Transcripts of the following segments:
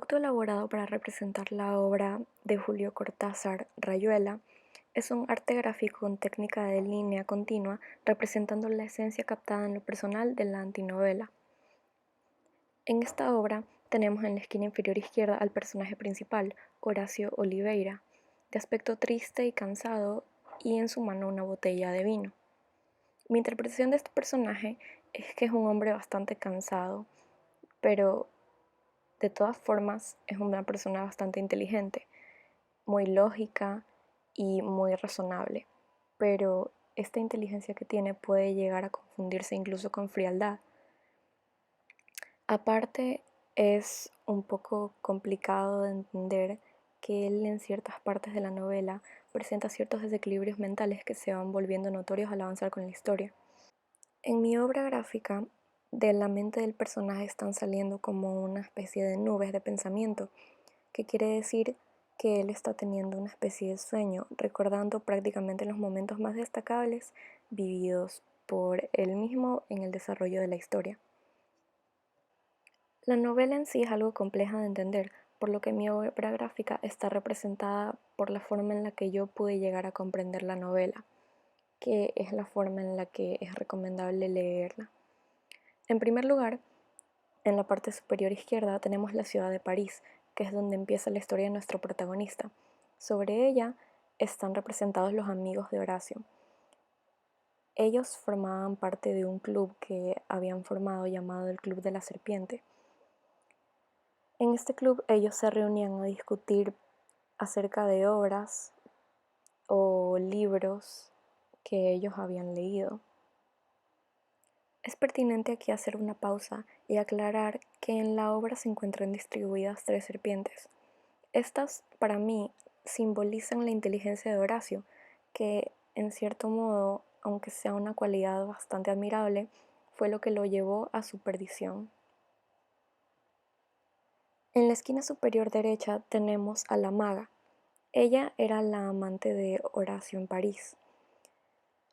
producto elaborado para representar la obra de Julio Cortázar, Rayuela, es un arte gráfico con técnica de línea continua representando la esencia captada en lo personal de la antinovela. En esta obra tenemos en la esquina inferior izquierda al personaje principal, Horacio Oliveira, de aspecto triste y cansado y en su mano una botella de vino. Mi interpretación de este personaje es que es un hombre bastante cansado, pero de todas formas es una persona bastante inteligente, muy lógica y muy razonable, pero esta inteligencia que tiene puede llegar a confundirse incluso con frialdad. Aparte, es un poco complicado de entender que él en ciertas partes de la novela presenta ciertos desequilibrios mentales que se van volviendo notorios al avanzar con la historia. En mi obra gráfica, de la mente del personaje están saliendo como una especie de nubes de pensamiento, que quiere decir que él está teniendo una especie de sueño, recordando prácticamente los momentos más destacables vividos por él mismo en el desarrollo de la historia. La novela en sí es algo compleja de entender, por lo que mi obra gráfica está representada por la forma en la que yo pude llegar a comprender la novela, que es la forma en la que es recomendable leerla. En primer lugar, en la parte superior izquierda tenemos la ciudad de París, que es donde empieza la historia de nuestro protagonista. Sobre ella están representados los amigos de Horacio. Ellos formaban parte de un club que habían formado llamado el Club de la Serpiente. En este club ellos se reunían a discutir acerca de obras o libros que ellos habían leído. Es pertinente aquí hacer una pausa y aclarar que en la obra se encuentran distribuidas 3 serpientes. Estas, para mí, simbolizan la inteligencia de Horacio, que en cierto modo, aunque sea una cualidad bastante admirable, fue lo que lo llevó a su perdición. En la esquina superior derecha tenemos a la maga. Ella era la amante de Horacio en París.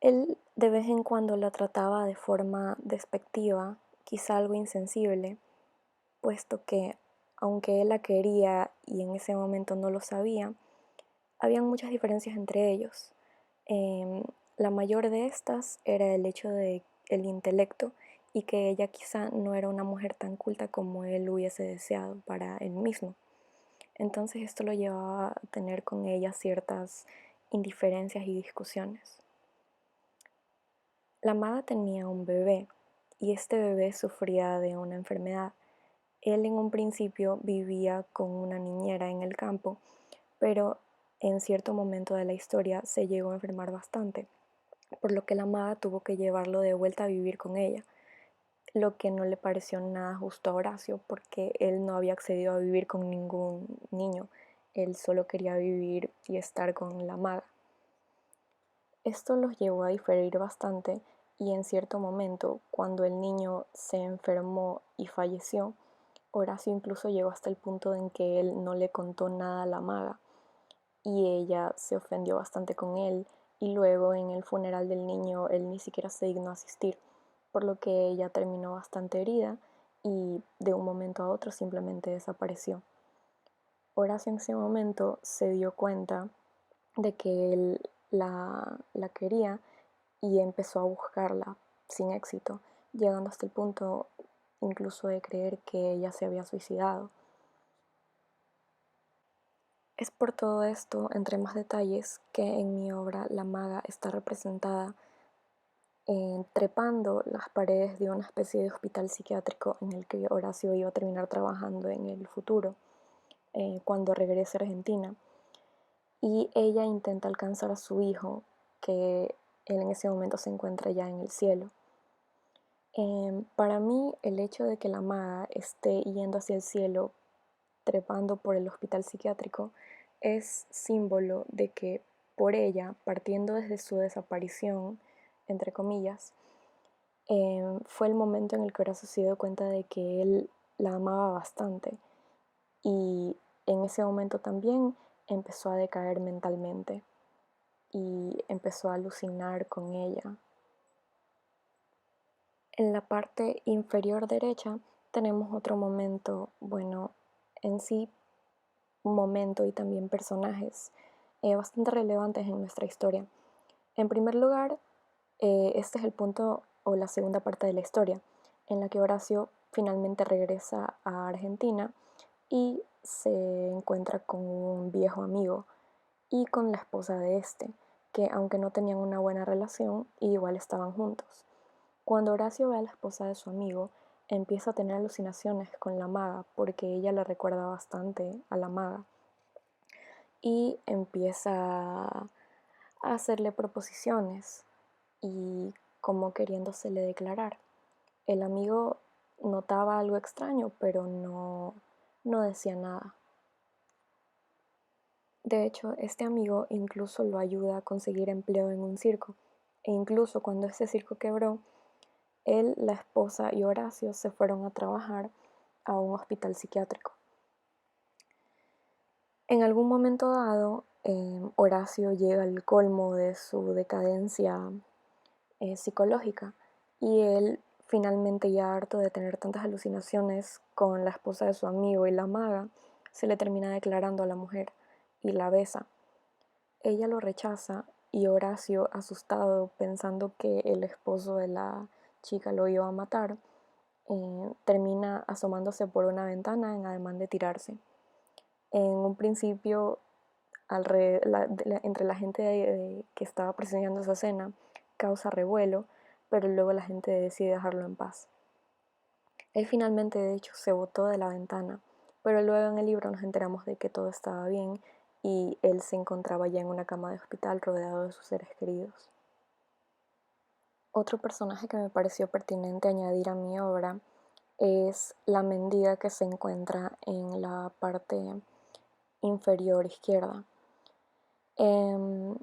Él de vez en cuando la trataba de forma despectiva, quizá algo insensible, puesto que, aunque él la quería y en ese momento no lo sabía, habían muchas diferencias entre ellos. Em, la mayor de estas era el hecho de el intelecto y que ella quizá no era una mujer tan culta como él hubiese deseado para él mismo. Entonces esto lo llevaba a tener con ella ciertas indiferencias y discusiones. La maga tenía un bebé y este bebé sufría de una enfermedad. Él en un principio vivía con una niñera en el campo, pero en cierto momento de la historia se llegó a enfermar bastante, por lo que la maga tuvo que llevarlo de vuelta a vivir con ella, lo que no le pareció nada justo a Horacio porque él no había accedido a vivir con ningún niño, él solo quería vivir y estar con la maga. Esto los llevó a diferir bastante y en cierto momento, cuando el niño se enfermó y falleció, Horacio incluso llegó hasta el punto en que él no le contó nada a la maga y ella se ofendió bastante con él y luego en el funeral del niño él ni siquiera se dignó a asistir, por lo que ella terminó bastante herida y de un momento a otro simplemente desapareció. Horacio en ese momento se dio cuenta de que él la quería y empezó a buscarla sin éxito, llegando hasta el punto incluso de creer que ella se había suicidado. Es por todo esto, entre más detalles, que en mi obra la maga está representada trepando las paredes de una especie de hospital psiquiátrico en el que Horacio iba a terminar trabajando en el futuro, cuando regrese a Argentina. Y ella intenta alcanzar a su hijo, que él en ese momento se encuentra ya en el cielo. Para mí, el hecho de que la maga esté yendo hacia el cielo, trepando por el hospital psiquiátrico, es símbolo de que por ella, partiendo desde su desaparición, entre comillas, fue el momento en el que Horacio se dio cuenta de que él la amaba bastante y en ese momento también empezó a decaer mentalmente y empezó a alucinar con ella. En la parte inferior derecha tenemos otro momento, bueno, en sí un momento y también personajes bastante relevantes en nuestra historia. En primer lugar, este es el punto o la segunda parte de la historia, en la que Horacio finalmente regresa a Argentina y se encuentra con un viejo amigo y con la esposa de este, que aunque no tenían una buena relación, igual estaban juntos. Cuando Horacio ve a la esposa de su amigo, empieza a tener alucinaciones con la maga porque ella le recuerda bastante a la maga y empieza a hacerle proposiciones y como queriéndosele declarar. El amigo notaba algo extraño, pero no decía nada. De hecho, este amigo incluso lo ayuda a conseguir empleo en un circo. E incluso cuando ese circo quebró, él, la esposa y Horacio se fueron a trabajar a un hospital psiquiátrico. En algún momento dado, Horacio llega al colmo de su decadencia psicológica y él finalmente ya harto de tener tantas alucinaciones con la esposa de su amigo y la maga, se le termina declarando a la mujer y la besa. Ella lo rechaza y Horacio, asustado, pensando que el esposo de la chica lo iba a matar, termina asomándose por una ventana en ademán de tirarse. En un principio, entre la gente que estaba presenciando esa escena, causa revuelo, pero luego la gente decide dejarlo en paz. Él finalmente, de hecho, se botó de la ventana, pero luego en el libro nos enteramos de que todo estaba bien y él se encontraba ya en una cama de hospital rodeado de sus seres queridos. Otro personaje que me pareció pertinente añadir a mi obra es la mendiga que se encuentra en la parte inferior izquierda. Eh,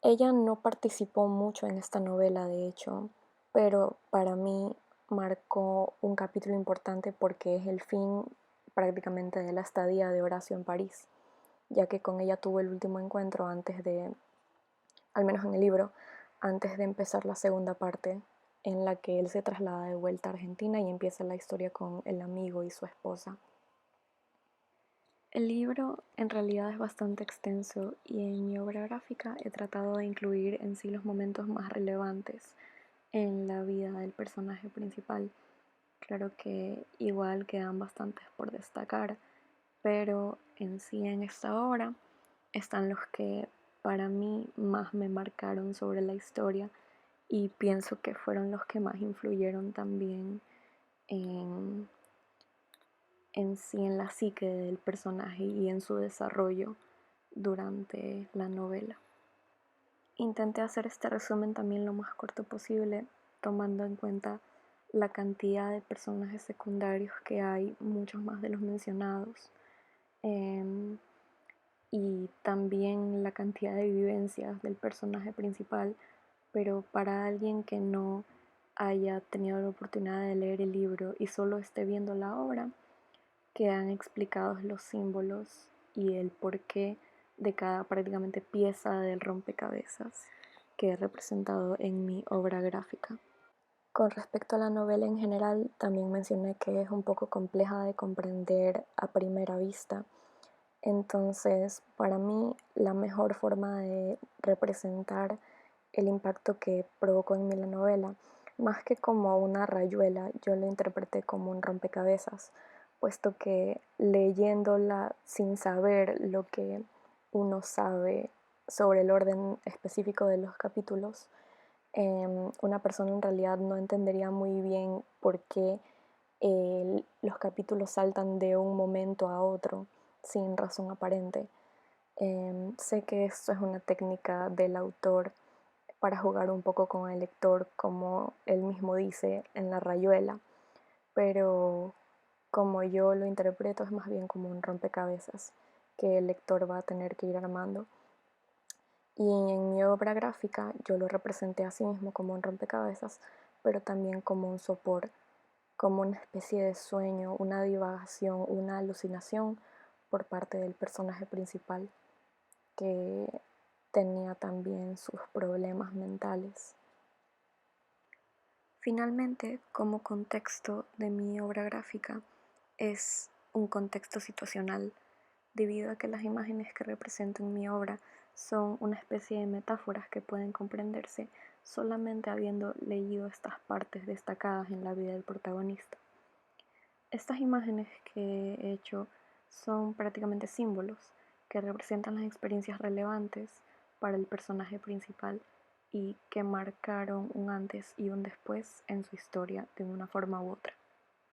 Ella no participó mucho en esta novela, de hecho, pero para mí marcó un capítulo importante porque es el fin prácticamente de la estadía de Horacio en París, ya que con ella tuvo el último encuentro antes de, al menos en el libro, antes de empezar la segunda parte, en la que él se traslada de vuelta a Argentina y empieza la historia con el amigo y su esposa. El libro en realidad es bastante extenso y en mi obra gráfica he tratado de incluir en sí los momentos más relevantes en la vida del personaje principal. Claro que igual quedan bastantes por destacar, pero en sí en esta obra están los que para mí más me marcaron sobre la historia y pienso que fueron los que más influyeron también en sí en la psique del personaje y en su desarrollo durante la novela. Intenté hacer este resumen también lo más corto posible, tomando en cuenta la cantidad de personajes secundarios que hay, muchos más de los mencionados, eh, y también la cantidad de vivencias del personaje principal, pero para alguien que no haya tenido la oportunidad de leer el libro y solo esté viendo la obra, quedan explicados los símbolos y el porqué de cada prácticamente pieza del rompecabezas que he representado en mi obra gráfica. Con respecto a la novela en general, también mencioné que es un poco compleja de comprender a primera vista. Entonces, para mí, la mejor forma de representar el impacto que provocó en mí la novela, más que como una rayuela, yo lo interpreté como un rompecabezas, puesto que leyéndola sin saber lo que uno sabe sobre el orden específico de los capítulos, una persona en realidad no entendería muy bien por qué los capítulos saltan de un momento a otro sin razón aparente. Sé que esto es una técnica del autor para jugar un poco con el lector, como él mismo dice en la rayuela, pero como yo lo interpreto es más bien como un rompecabezas que el lector va a tener que ir armando. Y en mi obra gráfica yo lo representé a sí mismo como un rompecabezas, pero también como un sopor, como una especie de sueño, una divagación, una alucinación por parte del personaje principal, que tenía también sus problemas mentales. Finalmente, como contexto de mi obra gráfica, es un contexto situacional, debido a que las imágenes que represento en mi obra son una especie de metáforas que pueden comprenderse solamente habiendo leído estas partes destacadas en la vida del protagonista. Estas imágenes que he hecho son prácticamente símbolos que representan las experiencias relevantes para el personaje principal y que marcaron un antes y un después en su historia de una forma u otra.